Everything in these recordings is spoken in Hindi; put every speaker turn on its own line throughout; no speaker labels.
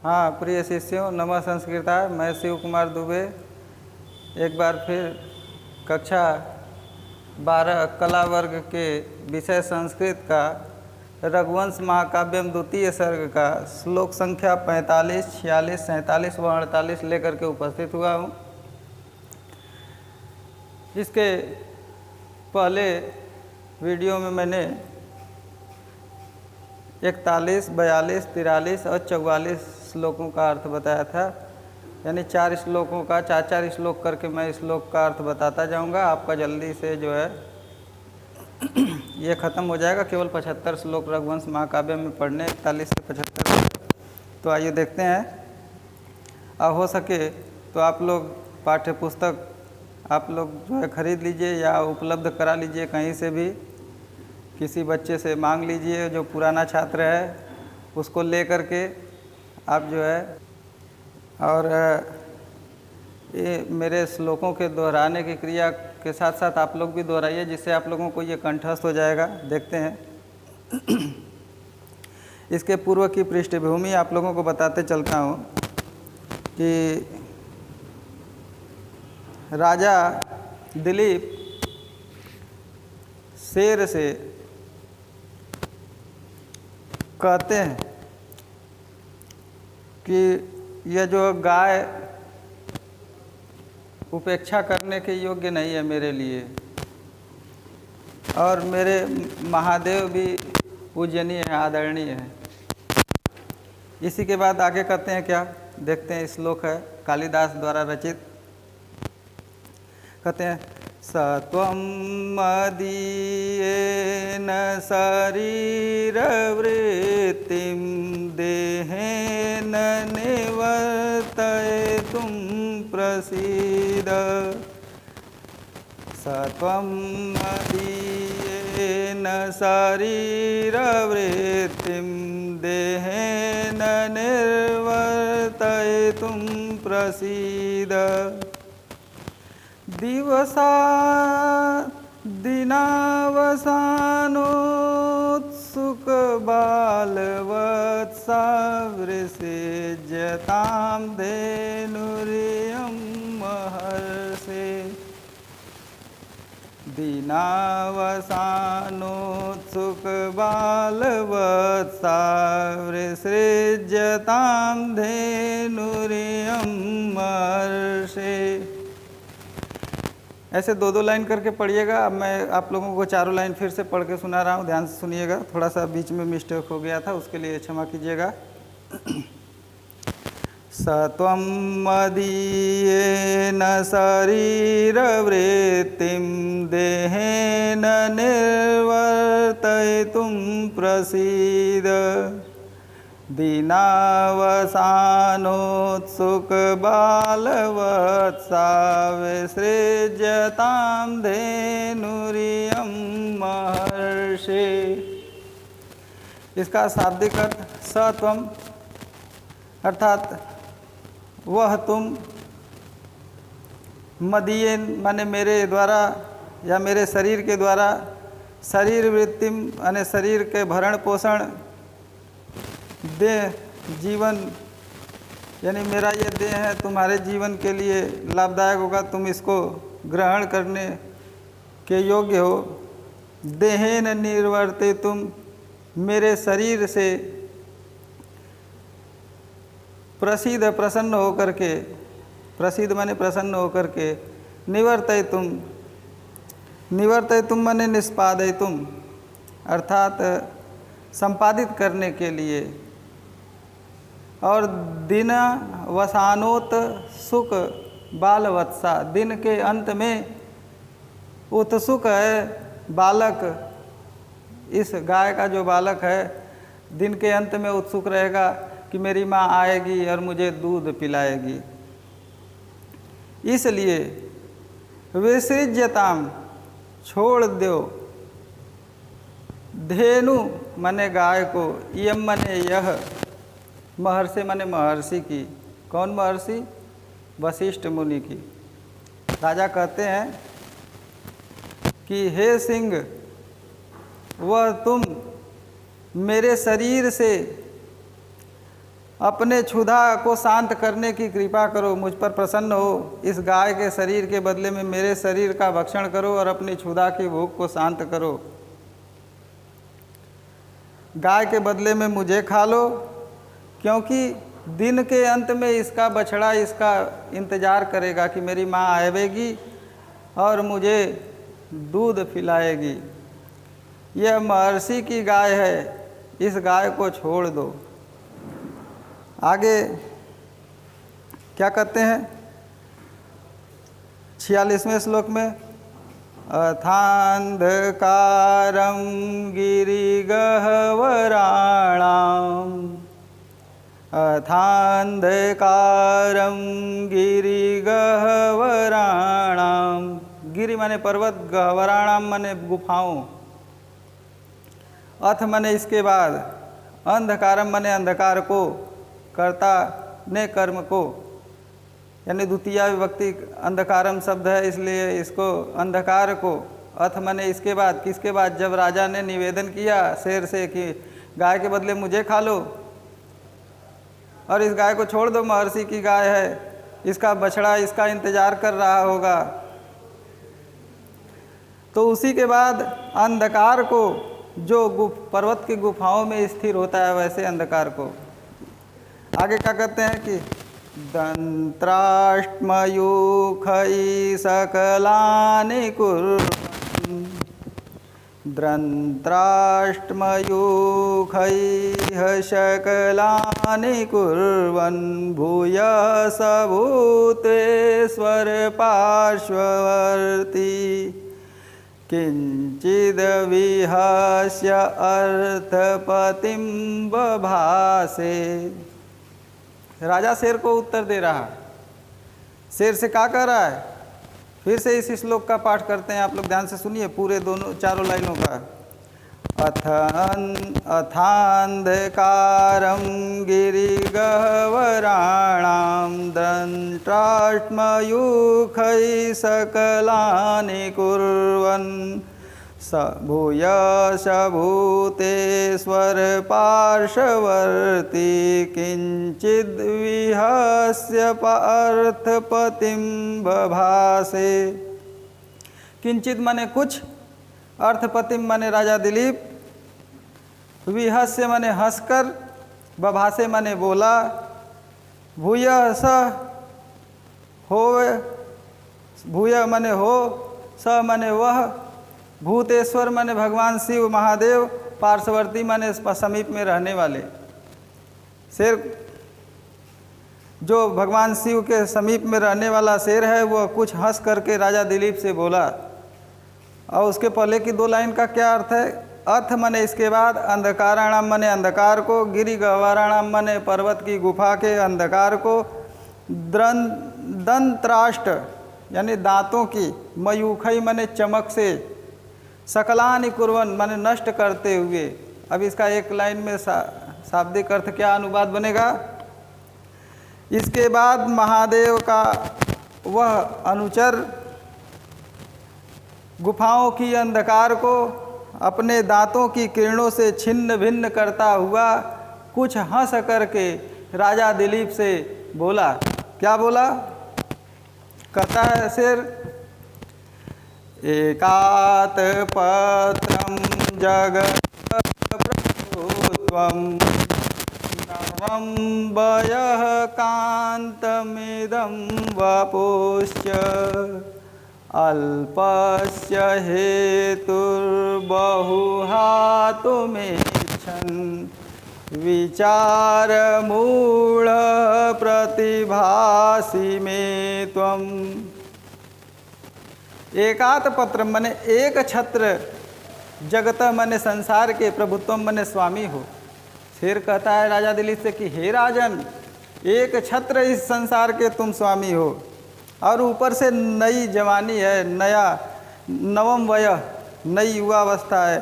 हाँ प्रिय शिष्यों, नमः संस्कृताय। मैं शिव कुमार दुबे एक बार फिर कक्षा 12 कला वर्ग के विषय संस्कृत का रघुवंश महाकाव्यम द्वितीय सर्ग का श्लोक संख्या 45, 46, 47 व 48 लेकर के उपस्थित हुआ हूँ। इसके पहले वीडियो में मैंने 41, 42, 43 और 44 श्लोकों का अर्थ बताया था। यानी 4 श्लोकों का 4 श्लोक करके मैं श्लोक का अर्थ बताता जाऊंगा। आपका जल्दी से जो है ये ख़त्म हो जाएगा। केवल 75 श्लोक रघुवंश महाकाव्य में पढ़ने, 41 से 75। तो आइए देखते हैं। अब हो सके तो आप लोग पाठ्य पुस्तक आप लोग जो है खरीद लीजिए या उपलब्ध करा लीजिए, कहीं से भी किसी बच्चे से मांग लीजिए जो पुराना छात्र है, उसको ले करके आप जो है और ये मेरे श्लोकों के दोहराने की क्रिया के साथ साथ आप लोग भी दोहराइए, जिससे आप लोगों को ये कंठस्थ हो जाएगा। देखते हैं। इसके पूर्व की पृष्ठभूमि आप लोगों को बताते चलता हूँ कि राजा दिलीप शेर से कहते हैं कि यह जो गाय उपेक्षा करने के योग्य नहीं है मेरे लिए, और मेरे महादेव भी पूजनीय है, आदरणीय है। इसी के बाद आगे कहते हैं क्या, देखते हैं। श्लोक है कालिदास द्वारा रचित। कहते हैं, सत्वं मदीयेन शरीरवृत्तिं देहेन निवर्तयितुं प्रसीद। सत्वं मदीयेन शरीरवृत्तिं देहेन निर्वर्तयितुं प्रसीद। दिवसा दिनावसानोत्सुक बालवत्सा वृषिज्यतां धेनुरियं महर्षे। दिनावसानोत्सुक बालवत्सा वृषिज्यतां धेनुरियं महर्षे। ऐसे 2-2 लाइन करके पढ़िएगा। अब मैं आप लोगों को 4 लाइन फिर से पढ़ के सुना रहा हूँ, ध्यान से सुनिएगा। थोड़ा सा बीच में मिस्टेक हो गया था, उसके लिए क्षमा कीजिएगा। सत्वं मदीयेन शरीरवृत्तिं देहेन निर्वर्तयितुं प्रसीद। दिनावसानोत्सुक बालवत्सा विसृज्यतां धेनुरियं महर्षे। इसका शाब्दिक अर्थ सत्वम अर्थात वह तुम, मदीय माने मेरे द्वारा या मेरे शरीर के द्वारा, शरीर वृत्तिम माने शरीर के भरण पोषण, देह जीवन यानी मेरा ये देह है तुम्हारे जीवन के लिए लाभदायक होगा, तुम इसको ग्रहण करने के योग्य हो। देहेन निर्वर्ते, तुम मेरे शरीर से प्रसिद्ध प्रसन्न होकर के, प्रसिद्ध माने प्रसन्न होकर के, निवर्तय तुम माने निष्पादय तुम अर्थात संपादित करने के लिए। और दिन वसानोत सुख बालवत्सा, दिन के अंत में उत्सुक है बालक, इस गाय का जो बालक है दिन के अंत में उत्सुक रहेगा कि मेरी माँ आएगी और मुझे दूध पिलाएगी। इसलिए विसृज्यताम छोड़ दो, धेनु मने गाय को, यम मने यह, महर्षि मने महर्षि की। कौन महर्षि? वशिष्ठ मुनि की। राजा कहते हैं कि हे सिंह, वह तुम मेरे शरीर से अपने क्षुधा को शांत करने की कृपा करो, मुझ पर प्रसन्न हो। इस गाय के शरीर के बदले में मेरे शरीर का भक्षण करो और अपनी क्षुधा की भूख को शांत करो। गाय के बदले में मुझे खा लो, क्योंकि दिन के अंत में इसका बछड़ा इसका इंतज़ार करेगा कि मेरी माँ आएगी और मुझे दूध पिलाएगी। यह महर्षि की गाय है, इस गाय को छोड़ दो। आगे क्या कहते हैं 46वें श्लोक में, अथांधकारं गिरिगह्वराणाम्, अथांधकारं गिरिगह्वराणाम्। गिरि माने पर्वत, गह्वराणाम माने गुफाओं, अथ माने इसके बाद, अंधकारम माने अंधकार को, कर्ता ने कर्म को, यानी द्वितीया विभक्ति अंधकारम शब्द है, इसलिए इसको अंधकार को। अथ माने इसके बाद, किसके बाद? जब राजा ने निवेदन किया शेर से कि गाय के बदले मुझे खा लो और इस गाय को छोड़ दो, महर्षि की गाय है, इसका बछड़ा इसका इंतजार कर रहा होगा। तो उसी के बाद अंधकार को, जो पर्वत की गुफाओं में स्थिर होता है, वैसे अंधकार को। आगे क्या कहते हैं कि दंत्राष्टमयूखै सकलानि कुर्वन्, दंत्राष्टमयूखैः सकलानि कुर्वन्, भूयः स भूतेश्वर पार्श्ववर्ती, किंचिद्विहस्य अर्थपतिं बभासे। राजा शेर को उत्तर दे रहा, शेर से क्या कह रहा है? फिर से इस श्लोक का पाठ करते हैं, आप लोग ध्यान से सुनिए पूरे दोनों चारों लाइनों का। अथांधकारं गिरिगह्वराणां, दंष्ट्राष्टमयूखैः सकलानि कुर्वन्, स भूयः भूतेश्वर पार्श्ववर्ती, किंचिद्विहस्य अर्थपतिं बभासे। किंचित माने कुछ, अर्थपतिम माने राजा दिलीप, विहस्य माने हंसकर, बभासे माने बोला, भूयः स हो, भूय माने हो, स माने वह, भूतेश्वर माने भगवान शिव महादेव, पार्श्ववर्ती माने समीप में रहने वाले। शेर जो भगवान शिव के समीप में रहने वाला शेर है, वह कुछ हंस करके राजा दिलीप से बोला। और उसके पहले की दो लाइन का क्या अर्थ है? अथ माने इसके बाद, अंधकाराणाम माने अंधकार को, गिरि गह्वराणाम माने पर्वत की गुफा के अंधकार को, दंत्राष्ट यानी दांतों की, मयूखई माने चमक से, सकलानि कुर्वन माने नष्ट करते हुए। अब इसका एक लाइन में शाब्दिक अर्थ क्या अनुवाद बनेगा? इसके बाद महादेव का वह अनुचर गुफाओं की अंधकार को अपने दांतों की किरणों से छिन्न भिन्न करता हुआ कुछ हंस करके राजा दिलीप से बोला। क्या बोला? कहता है शेर, एकात पत्रम जगत प्रभुत्वम, नवम वयः कांतमिदं वपुश्च, अल्पस्य हेतुर्बहुहातुमिच्छन्, विचारमूढ़ प्रतिभासी में त्वम्। एकात पत्र मने एक छत्र, जगत मने संसार के, प्रभुत्व मने स्वामी हो। शेर कहता है राजा दिलीप से कि हे राजन, एक छत्र इस संसार के तुम स्वामी हो, और ऊपर से नई जवानी है, नया नवम वयः, नई युवावस्था है,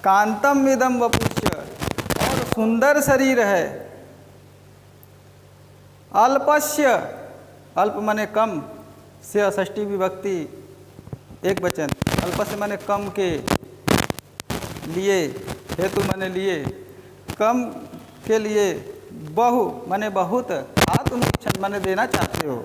कांतम इदम वपुष्य, और सुंदर शरीर है, अल्पस्य, अल्प मने कम, से षष्ठी विभक्ति एक वचन, अल्पस्य मने कम के लिए, हेतु मने लिए, कम के लिए बहु माने बहुत, आ तुम इच्छन माने देना चाहते हो,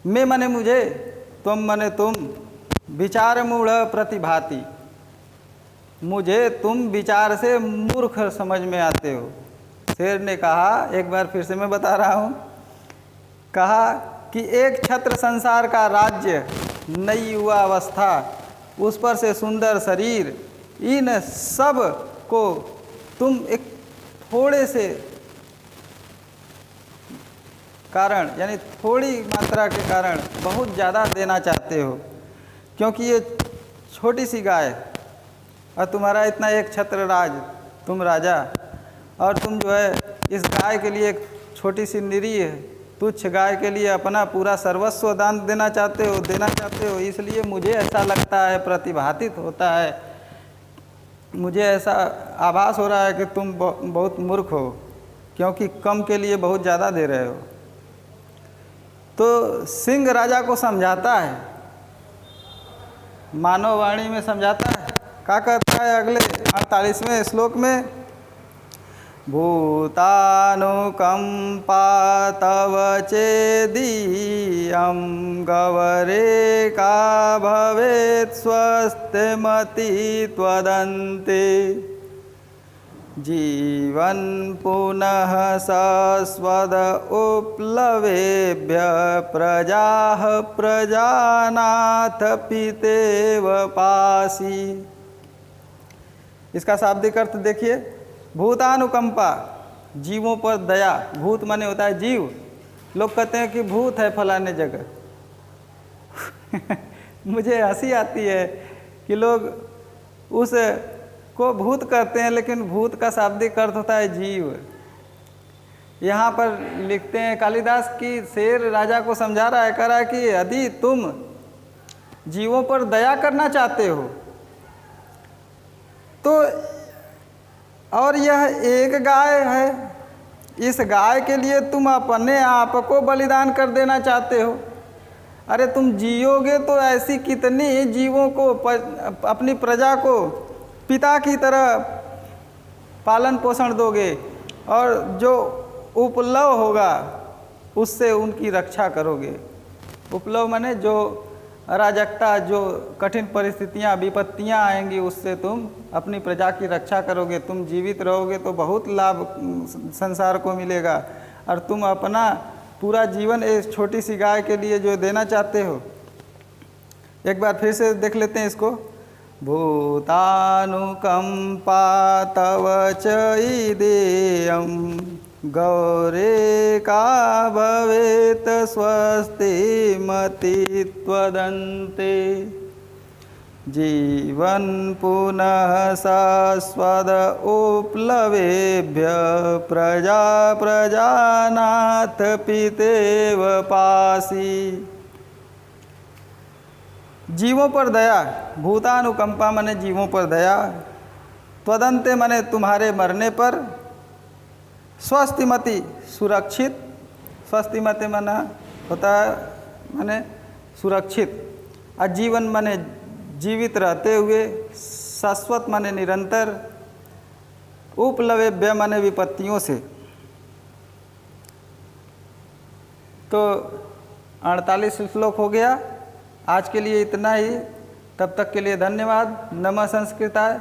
मैं माने मुझे, तुम माने तुम, विचार मूढ़ प्रतिभाति, मुझे तुम विचार से मूर्ख समझ में आते हो। शेर ने कहा, एक बार फिर से मैं बता रहा हूँ, कहा कि एक छत्र संसार का राज्य, नई युवा अवस्था, उस पर से सुंदर शरीर, इन सब को तुम एक थोड़े से कारण यानी थोड़ी मात्रा के कारण बहुत ज़्यादा देना चाहते हो, क्योंकि ये छोटी सी गाय और तुम्हारा इतना एक छत्र राज, तुम राजा, और तुम जो है इस गाय के लिए एक छोटी सी निरीह तुच्छ गाय के लिए अपना पूरा सर्वस्व दान देना चाहते हो। इसलिए मुझे ऐसा लगता है, प्रतिभातित होता है, मुझे ऐसा आभास हो रहा है कि तुम बहुत मूर्ख हो, क्योंकि कम के लिए बहुत ज़्यादा दे रहे हो। तो सिंह राजा को समझाता है, मानव वाणी में समझाता है। क्या कहता है अगले 48वें श्लोक में, भूतानुकंपा तव चेदीयं गवरे का भवेत् स्वस्तिमति त्वदन्ते, जीवन पुनः सस्वद उपलवेभ्य प्रजाः प्रजानाथ पितेव पासी। इसका शाब्दिक अर्थ देखिए, भूतानुकंपा, जीवों पर दया, भूत माने होता है जीव। लोग कहते हैं कि भूत है फलाने जगह मुझे हंसी आती है कि लोग उस को भूत कहते हैं, लेकिन भूत का शाब्दिक अर्थ होता है जीव। यहाँ पर लिखते हैं कालिदास की शेर राजा को समझा रहा है, कह रहा है कि यदि तुम जीवों पर दया करना चाहते हो तो, और यह एक गाय है, इस गाय के लिए तुम अपने आप को बलिदान कर देना चाहते हो। अरे तुम जियोगे तो ऐसी कितनी जीवों को, अपनी प्रजा को पिता की तरह पालन पोषण दोगे, और जो उपलव होगा उससे उनकी रक्षा करोगे। उपलव माने जो अराजकता, जो कठिन परिस्थितियां, विपत्तियां आएंगी, उससे तुम अपनी प्रजा की रक्षा करोगे। तुम जीवित रहोगे तो बहुत लाभ संसार को मिलेगा, और तुम अपना पूरा जीवन इस छोटी सी गाय के लिए जो देना चाहते हो। एक बार फिर से देख लेते हैं इसको, भूतानुकंपा तव चेदीयं गौरे का भवेत् स्वस्तिमति त्वदन्ते, जीवन पुनः सस्वद उपलवेभ्य प्रजा प्रजानाथ पितेव पासी। जीवों पर दया, भूतानुकंपा माने जीवों पर दया, त्वदन्ते माने तुम्हारे मरने पर, स्वस्तिमति सुरक्षित, स्वस्तिमति माना होता है माने सुरक्षित, आजीवन माने जीवित रहते हुए, शाश्वत माने निरंतर, उपलवेभ्य माने विपत्तियों से। तो 48 श्लोक हो गया। आज के लिए इतना ही, तब तक के लिए धन्यवाद। नमः संस्कृताय।